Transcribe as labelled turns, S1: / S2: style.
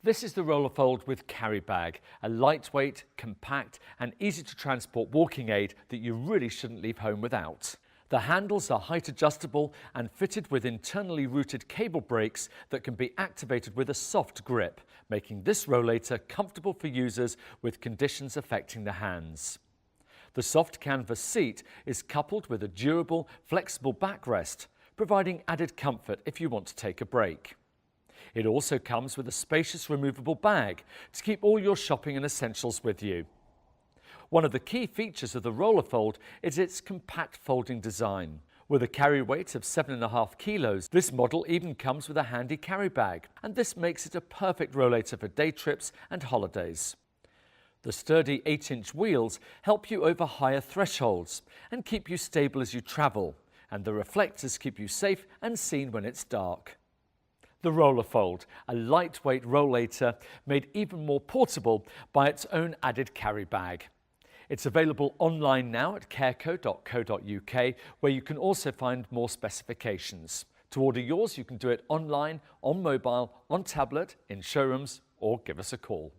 S1: This is the Rollafold with Carry Bag, a lightweight, compact and easy to transport walking aid that you really shouldn't leave home without. The handles are height adjustable and fitted with internally routed cable brakes that can be activated with a soft grip, making this rollator comfortable for users with conditions affecting the hands. The soft canvas seat is coupled with a durable, flexible backrest, providing added comfort if you want to take a break. It also comes with a spacious removable bag to keep all your shopping and essentials with you. One of the key features of the Rollafold is its compact folding design. With a carry weight of 7.5 kilos, this model even comes with a handy carry bag, and this makes it a perfect rollator for day trips and holidays. The sturdy 8-inch wheels help you over higher thresholds and keep you stable as you travel, and the reflectors keep you safe and seen when it's dark. The Rollafold, a lightweight rollator made even more portable by its own added carry bag. It's available online now at careco.co.uk, where you can also find more specifications. To order yours, you can do it online, on mobile, on tablet, in showrooms, or give us a call.